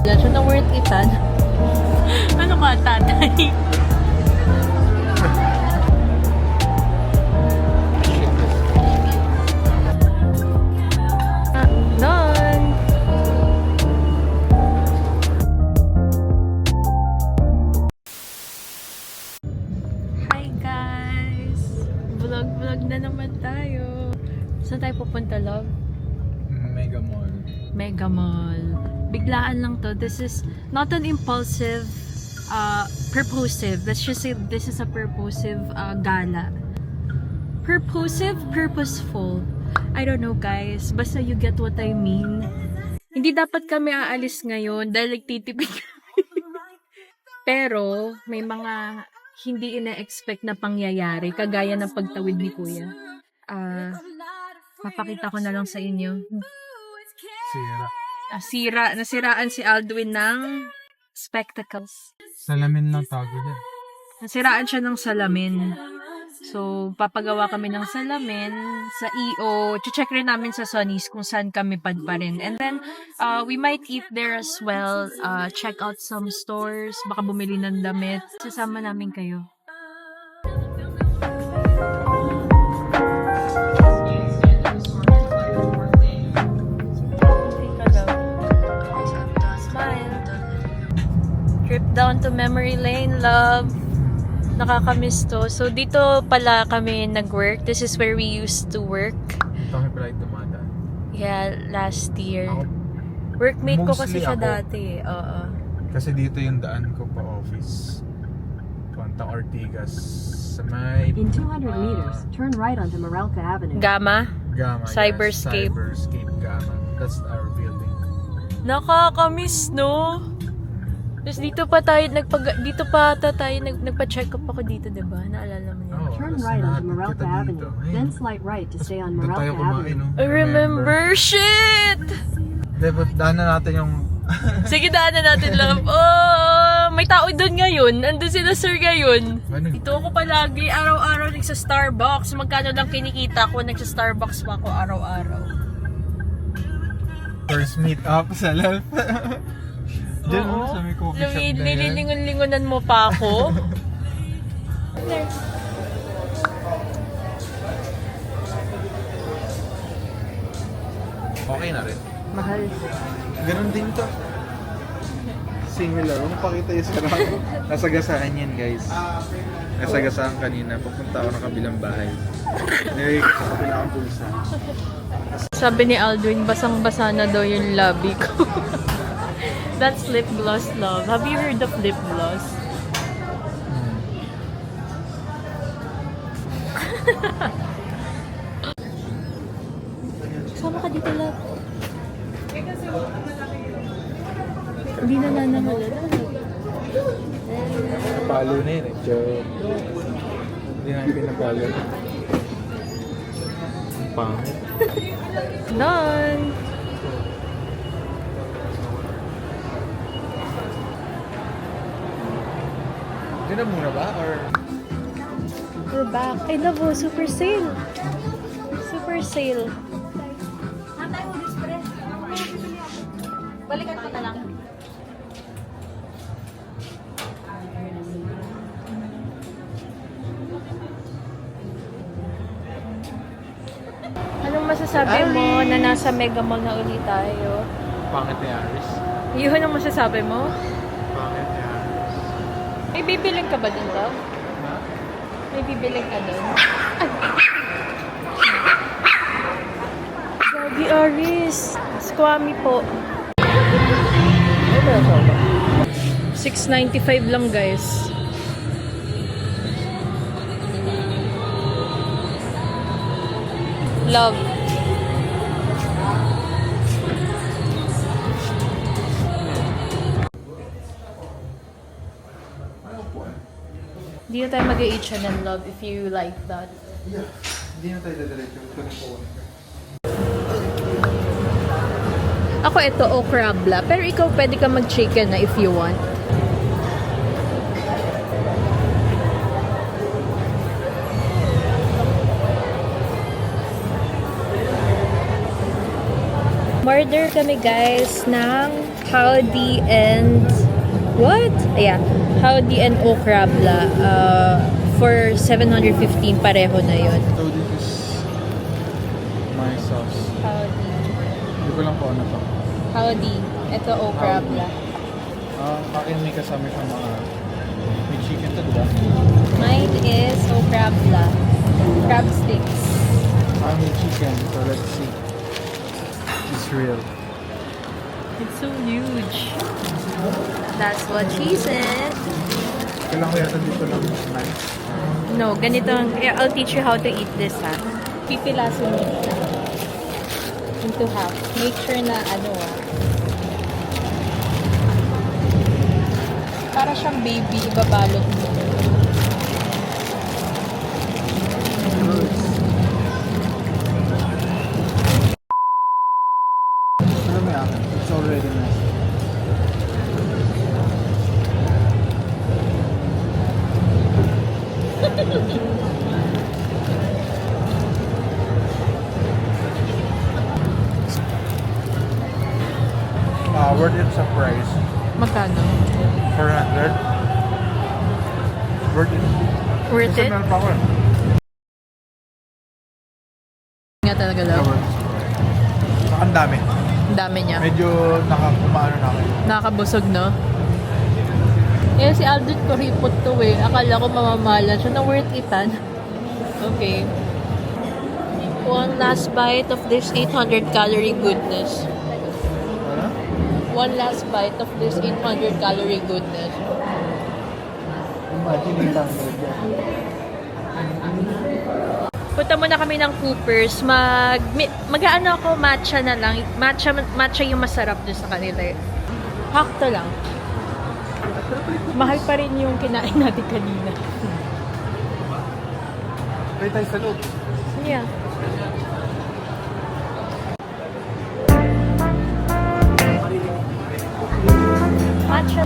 Wala siya na worth itan. Ano ka, tatay? Done! Hi guys! Vlog na naman tayo. Saan tayo pupunta, love? Mega Mall. Mega Mall. Biglaan lang to. This is not an impulsive, purposive. Let's just say this is a purposive gala. Purposive, purposeful. I don't know guys. Basta you get what I mean. Hindi dapat kami aalis ngayon dahil nagtitipid kami. Pero may mga hindi ina-expect na pangyayari. Kagaya ng pagtawid ni Kuya. Papakita ko na lang sa inyo. Sira. Nasiraan si Aldwin ng spectacles. Salamin ng tago niya. Nasiraan siya ng salamin. So, papagawa kami ng salamin sa EO. Check rin namin sa Sonny's kung saan kami padparin. And then, we might eat there as well. Check out some stores. Baka bumili ng damit. Sasama namin kayo. Trip down to memory lane, love. Nakakamiss to. So, dito pala kami nag-work. This is where we used to work. Ito kami pala yung dumadaan. Yeah, last year. Ako, Workmate ko kasi mostly siya ako. dati. Oo. kasi dito yung daan ko pa office. Puntang Ortigas. Sa may... In 200 meters, turn right onto Morelca Avenue. Gama. Gama. Cyberscape. Yes, Cyberscape Gama. That's our building. Nakakamiss, no? Tapos dito pa tayo nagpa-check up ako dito, 'di ba? Naalala mo 'yan? Oh, Turn tapos right onto hinahatid Morelca kita dito. Avenue. Ayun. Then slight right to stay on Doon tayo Morelca kumain, Avenue. no? I remember. Shit! Dapat daanan natin yung... Sige, daanan natin lang. Oh, may tao doon ngayon. Andun sila, sir, ngayon. Ano? Ito ako palagi, araw-araw nagsa-Starbucks. Magkano lang kinikita ko, nagsa-Starbucks pa ako araw-araw. First meet up sa left. Diyan Oo. sa may coffee shop na yan. Nililingon-lingonan mo pa ako. Okay na rin. Mahal. Ganon din to. Similar. Kung pakita yung sarado. Nasagasaan yan, guys. Nasagasaan kanina. Pupunta ako ng kabilang bahay. Nilagay ko sa kabilang bulsa. Sabi ni Aldwin, basang-basa na daw yung labi ko. That's lip gloss, love. Have you heard of lip gloss? Sama ka dito, love. Hindi na nanahalala. Napalo na yun eh. Joke. Hindi namin pinapalo. Ang pangit. Done! Hindi na muna ba? Or... We're back. I love you. Super sale. Super sale. Balikan ko na lang. Anong masasabi mo na nasa Mega Mall na ulit tayo? Pangit ni Aris. Yun ang masasabi mo? Pangit ni Aris. May bibiling ka ba dun, love? May bibiling ka dun? Gagi Aris. Squammy po. 6.95 lang, guys. Love. Hindi na tayo mag-H&M, love, if you like that. Yeah. Hindi na tayo dadiretso. Ito. Ako ito, okra bla. Pero ikaw pwede ka mag-chicken na if you want. Murder kami guys ng Howdy and what? Yeah, Howdy and Okrabla for 715 pareho na yun. So this is my sauce. Howdy. Hindi ko lang po ano to. Howdy. Ito Okrabla. Akin may kasama siyang mga may chicken to, diba? Mine is Okrabla. Crab sticks. May chicken, so let's see. It's real. It's so huge. That's what she said. Kailangan ko yata dito lang nice. No, ganito. I'll teach you how to eat this, ha. Pipilasin mo siya. Into half. Make sure na para siyang baby, ibabalot mo. Ano may akin? It's already nice. Worth it sa price. Magkano? 400. Worth it. Worth it? Meron pa ako eh. Nga talaga daw. Ang dami. Ang dami niya. Medyo nakakumaano na ako. Nakakabusog, no? Eh, si Aldrin kuripot to eh. Akala ko mamamalan siya na worth itan. Okay. One last bite of this 800 calorie goodness. Ano? One last bite of this 800 calorie goodness. Imagine lang. Punta muna kami ng Coopers. Mag-ano ako, matcha na lang. Matcha yung masarap doon sa kanila. Hakto lang. Mahal pa rin yung kinain natin kanina. Try tayo sa loob. Yeah. Matcha.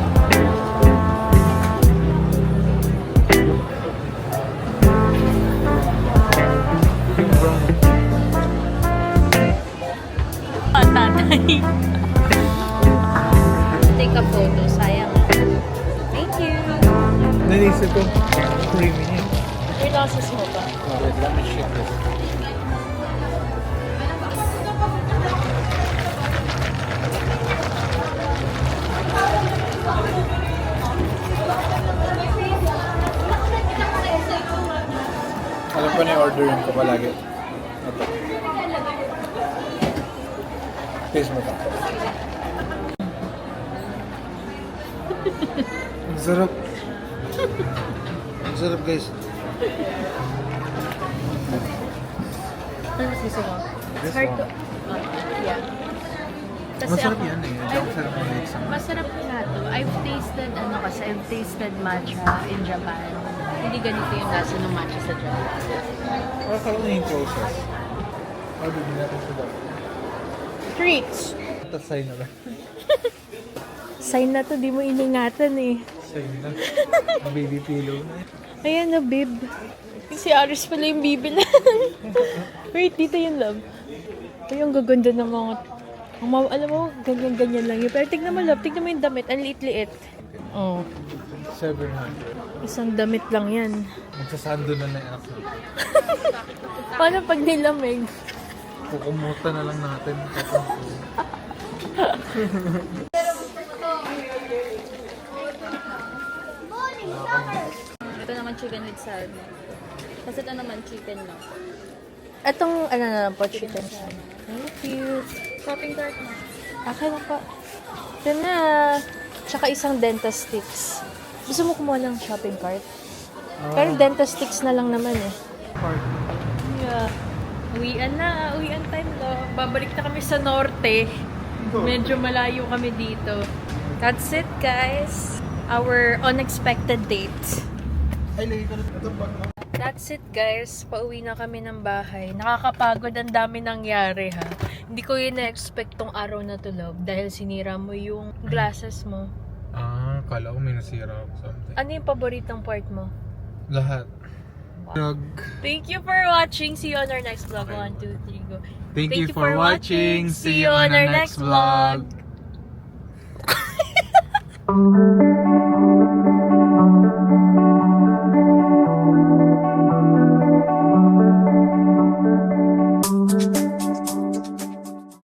Tatay. Take a photo, sayang. Thank you. Nanisip ko, creamy niya. May losses mo ba? Wait, let me shake this. Alam ko na yung orderin ko palagi. Ito. Taste mo pa. Ang sarap. Ang sarap, guys. Ano mas gusto mo? This Hard one. to... yeah. Kasi Masarap ako- yan eh. Ang sarap ng mix. Masarap nga to. I've tasted matcha in Japan. Hindi ganito yung lasa ng matcha sa Japan. Parang na yung process. How do you natin sa dapat? Treats! Ito sign na ba? Sign na to, di mo iningatan eh. Sign na. Ang baby pillow na. Ayan na, babe. Si Aris pala yung bibilan. Wait, dito yung love. Ay, ang gaganda ng mga... alam mo, ganyan-ganyan lang yun. Pero tignan mo, love. Tignan mo yung damit. Ang liit-liit. Oh. 700. Isang damit lang yan. Magsasando na na yung anak mo. Paano pag nilamig? Kukumuta na lang natin. Ito naman chicken with salmon. Kasi ito naman chicken lang. Itong ano na lang po, chicken salmon. Thank you. Shopping cart mo. Akin na po. Ito na. Tsaka isang dentist sticks. Gusto mo kumuha ng shopping cart? Pero dentist sticks na lang naman eh. Yeah. Uwian na. Uwian time lo. Babalik na kami sa norte. Medyo malayo kami dito. That's it, guys. Our unexpected date. Ay, lagi ka na ito bag mo. That's it, guys. Pauwi na kami ng bahay. Nakakapagod, ang dami nangyari, ha. Hindi ko yun na-expect tong araw na to, love. Dahil sinira mo yung glasses mo. Ah, kala ko may nasira ako something. Ano yung paboritong part mo? Lahat. Drug. Thank you for watching. See you on our next vlog. 1, 2, 3, go. Thank you for watching. See you on our next vlog.